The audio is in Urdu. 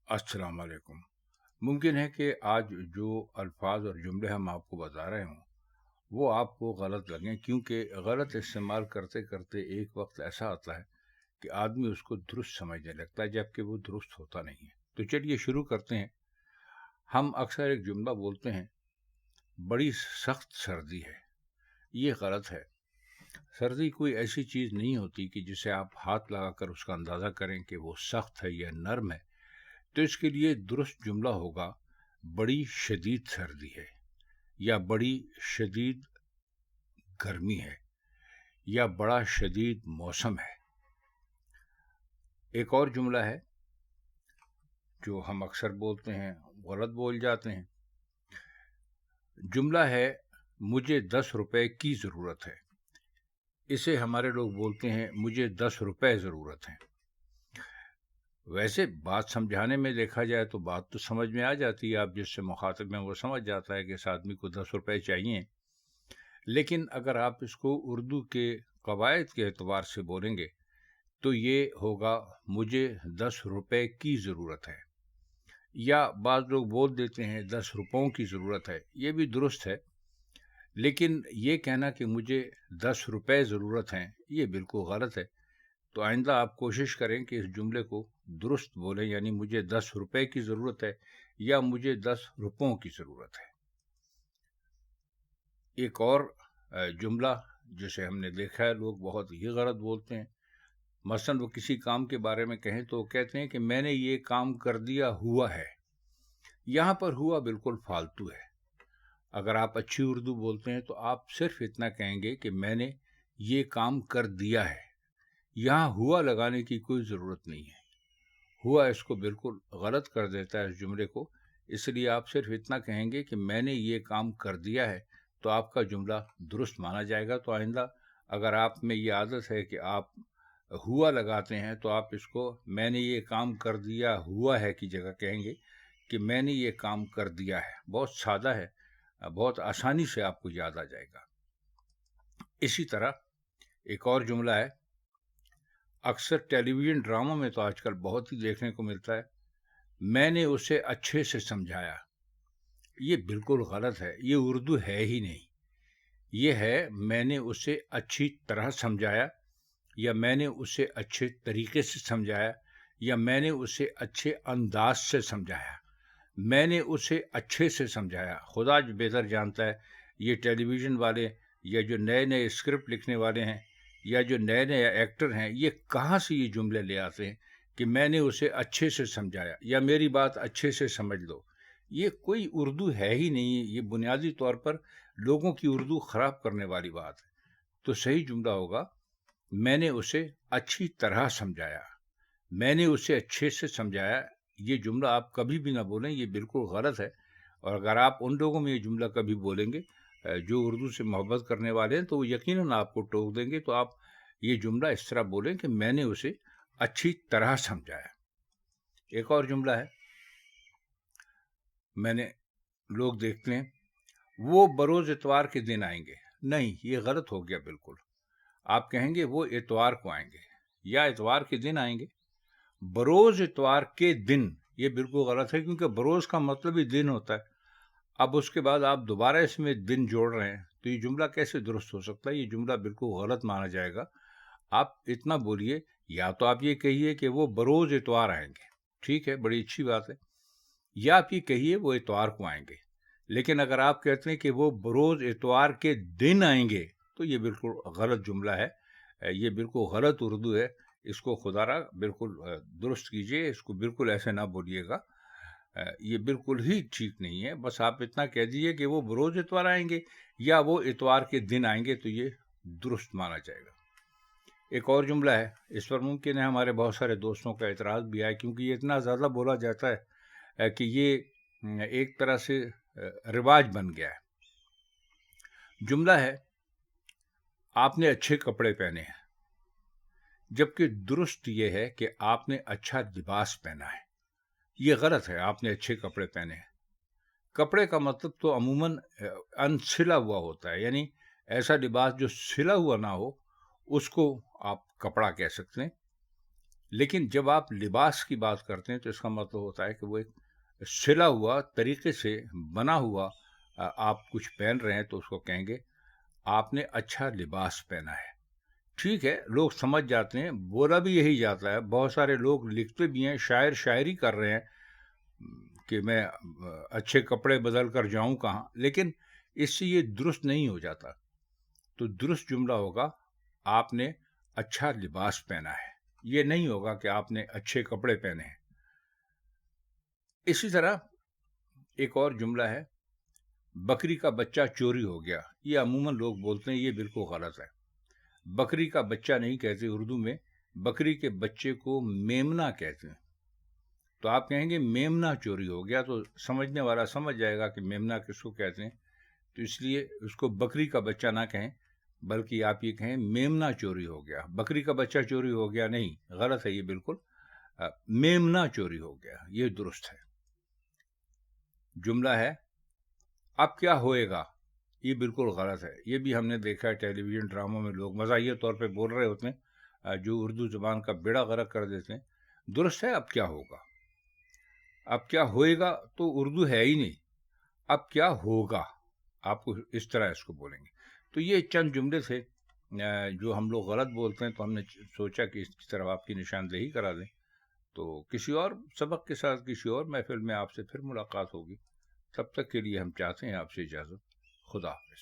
السلام علیکم۔ ممکن ہے کہ آج جو الفاظ اور جملے ہم آپ کو بتا رہے ہوں وہ آپ کو غلط لگیں، کیونکہ غلط استعمال کرتے کرتے ایک وقت ایسا آتا ہے کہ آدمی اس کو درست سمجھنے لگتا ہے، جبکہ وہ درست ہوتا نہیں ہے۔ تو چلیے شروع کرتے ہیں۔ ہم اکثر ایک جملہ بولتے ہیں، بڑی سخت سردی ہے۔ یہ غلط ہے۔ سردی کوئی ایسی چیز نہیں ہوتی کہ جسے آپ ہاتھ لگا کر اس کا اندازہ کریں کہ وہ سخت ہے یا نرم ہے۔ تو اس کے لیے درست جملہ ہوگا، بڑی شدید سردی ہے، یا بڑی شدید گرمی ہے، یا بڑا شدید موسم ہے۔ ایک اور جملہ ہے جو ہم اکثر بولتے ہیں، غلط بول جاتے ہیں۔ جملہ ہے، مجھے 10 روپے کی ضرورت ہے۔ اسے ہمارے لوگ بولتے ہیں، مجھے 10 روپے ضرورت ہے۔ ویسے بات سمجھانے میں دیکھا جائے تو بات تو سمجھ میں آ جاتی ہے، آپ جس سے مخاطب ہیں وہ سمجھ جاتا ہے کہ اس آدمی کو 10 روپے چاہیے۔ لیکن اگر آپ اس کو اردو کے قواعد کے اعتبار سے بولیں گے تو یہ ہوگا، مجھے 10 روپے کی ضرورت ہے۔ یا بعض لوگ بول دیتے ہیں 10 روپوں کی ضرورت ہے، یہ بھی درست ہے، لیکن یہ کہنا کہ مجھے 10 روپے ضرورت ہیں یہ بالکل غلط ہے۔ تو آئندہ آپ کوشش کریں کہ اس جملے کو درست بولیں، یعنی مجھے 10 روپے کی ضرورت ہے یا مجھے 10 روپوں کی ضرورت ہے۔ ایک اور جملہ جسے ہم نے دیکھا ہے لوگ بہت ہی غلط بولتے ہیں، مثلا وہ کسی کام کے بارے میں کہیں تو وہ کہتے ہیں کہ میں نے یہ کام کر دیا ہوا ہے۔ یہاں پر ہوا بالکل فالتو ہے۔ اگر آپ اچھی اردو بولتے ہیں تو آپ صرف اتنا کہیں گے کہ میں نے یہ کام کر دیا ہے۔ یہاں ہوا لگانے کی کوئی ضرورت نہیں ہے۔ ہوا اس کو بالکل غلط کر دیتا ہے اس جملے کو، اس لیے آپ صرف اتنا کہیں گے کہ میں نے یہ کام کر دیا ہے، تو آپ کا جملہ درست مانا جائے گا۔ تو آئندہ اگر آپ میں یہ عادت ہے کہ آپ ہوا لگاتے ہیں تو آپ اس کو میں نے یہ کام کر دیا ہوا ہے کی جگہ کہیں گے کہ میں نے یہ کام کر دیا ہے۔ بہت سادہ ہے، بہت آسانی سے آپ کو یاد آ جائے گا۔ اسی طرح ایک اور جملہ ہے، اکثر ٹیلی ویژن ڈراموں میں تو آج کل بہت ہی دیکھنے کو ملتا ہے، میں نے اسے اچھے سے سمجھایا۔ یہ بالکل غلط ہے، یہ اردو ہے ہی نہیں۔ یہ ہے، میں نے اسے اچھی طرح سمجھایا، یا میں نے اسے اچھے طریقے سے سمجھایا، یا میں نے اسے اچھے انداز سے سمجھایا۔ میں نے اسے اچھے سے سمجھایا۔ خدا جو بہتر جانتا ہے یہ ٹیلی ویژن والے یا جو نئے نئے اسکرپٹ لکھنے والے ہیں یا جو نئے نئے ایکٹر ہیں، یہ کہاں سے یہ جملے لے آتے ہیں کہ میں نے اسے اچھے سے سمجھایا یا میری بات اچھے سے سمجھ لو۔ یہ کوئی اردو ہے ہی نہیں۔ یہ بنیادی طور پر لوگوں کی اردو خراب کرنے والی بات ہے۔ تو صحیح جملہ ہوگا، میں نے اسے اچھی طرح سمجھایا، میں نے اسے اچھے سے سمجھایا۔ یہ جملہ آپ کبھی بھی نہ بولیں، یہ بالکل غلط ہے۔ اور اگر آپ ان لوگوں میں یہ جملہ کبھی بولیں گے جو اردو سے محبت کرنے والے ہیں تو وہ یقیناً آپ کو ٹوک دیں گے۔ تو آپ یہ جملہ اس طرح بولیں کہ میں نے اسے اچھی طرح سمجھایا۔ ایک اور جملہ ہے، میں نے لوگ دیکھتے ہیں، وہ بروز اتوار کے دن آئیں گے۔ نہیں، یہ غلط ہو گیا بالکل۔ آپ کہیں گے وہ اتوار کو آئیں گے یا اتوار کے دن آئیں گے۔ بروز اتوار کے دن، یہ بالکل غلط ہے، کیونکہ بروز کا مطلب ہی دن ہوتا ہے۔ اب اس کے بعد آپ دوبارہ اس میں دن جوڑ رہے ہیں، تو یہ جملہ کیسے درست ہو سکتا ہے؟ یہ جملہ بالکل غلط مانا جائے گا۔ آپ اتنا بولیے، یا تو آپ یہ کہیے کہ وہ بروز اتوار آئیں گے، ٹھیک ہے، بڑی اچھی بات ہے، یا آپ یہ کہیے وہ اتوار کو آئیں گے۔ لیکن اگر آپ کہتے ہیں کہ وہ بروز اتوار کے دن آئیں گے تو یہ بالکل غلط جملہ ہے، یہ بالکل غلط اردو ہے۔ اس کو خدا را بالکل درست کیجئے، اس کو بالکل ایسے نہ بولیے گا، یہ بالکل ہی ٹھیک نہیں ہے۔ بس آپ اتنا کہہ دیجئے کہ وہ بروز اتوار آئیں گے یا وہ اتوار کے دن آئیں گے، تو یہ درست مانا جائے گا۔ ایک اور جملہ ہے، اس پر ممکن ہے ہمارے بہت سارے دوستوں کا اعتراض بھی آئے، کیونکہ یہ اتنا زیادہ بولا جاتا ہے کہ یہ ایک طرح سے رواج بن گیا ہے۔ جملہ ہے، آپ نے اچھے کپڑے پہنے ہیں، جبکہ درست یہ ہے کہ آپ نے اچھا لباس پہنا ہے۔ یہ غلط ہے، آپ نے اچھے کپڑے پہنے ہیں۔ کپڑے کا مطلب تو عموماً انسلا ہوا ہوتا ہے، یعنی ایسا لباس جو سلا ہوا نہ ہو اس کو آپ کپڑا کہہ سکتے ہیں۔ لیکن جب آپ لباس کی بات کرتے ہیں تو اس کا مطلب ہوتا ہے کہ وہ ایک سلا ہوا طریقے سے بنا ہوا آپ کچھ پہن رہے ہیں تو اس کو کہیں گے آپ نے اچھا لباس پہنا ہے. ٹھیک ہے، لوگ سمجھ جاتے ہیں، بولا بھی یہی جاتا ہے، بہت سارے لوگ لکھتے بھی ہیں، شاعر شاعری کر رہے ہیں کہ میں اچھے کپڑے بدل کر جاؤں کہاں، لیکن اس سے یہ درست نہیں ہو جاتا. تو درست جملہ ہوگا آپ نے اچھا لباس پہنا ہے، یہ نہیں ہوگا کہ آپ نے اچھے کپڑے پہنے ہیں. اسی طرح ایک اور جملہ ہے، بکری کا بچہ چوری ہو گیا. یہ عموماً لوگ بولتے ہیں، یہ بالکل غلط ہے. بکری کا بچہ نہیں کہتے اردو میں، بکری کے بچے کو میمنا کہتے ہیں. تو آپ کہیں گے میمنا چوری ہو گیا، تو سمجھنے والا سمجھ جائے گا کہ میمنا کس کو کہتے ہیں. تو اس لیے اس کو بکری کا بچہ نہ کہیں، بلکہ آپ یہ کہیں میمنا چوری ہو گیا. بکری کا بچہ چوری ہو گیا نہیں، غلط ہے یہ بالکل. میمنا چوری ہو گیا، یہ درست ہے. جملہ ہے اب کیا ہوئے گا، یہ بالکل غلط ہے. یہ بھی ہم نے دیکھا ہے ٹیلی ویژن ڈراموں میں لوگ مزاحیہ طور پہ بول رہے ہوتے ہیں جو اردو زبان کا بیڑا غرق کر دیتے ہیں. درست ہے اب کیا ہوگا. اب کیا ہوئے گا تو اردو ہے ہی نہیں، اب کیا ہوگا آپ کو اس طرح اس کو بولیں گے. تو یہ چند جملے تھے جو ہم لوگ غلط بولتے ہیں، تو ہم نے سوچا کہ اس کی طرف آپ کی نشاندہی کرا دیں. تو کسی اور سبق کے ساتھ کسی اور محفل میں آپ سے پھر ملاقات ہوگی. تب تک کے لیے ہم چاہتے ہیں آپ سے اجازت. خدا حافظ.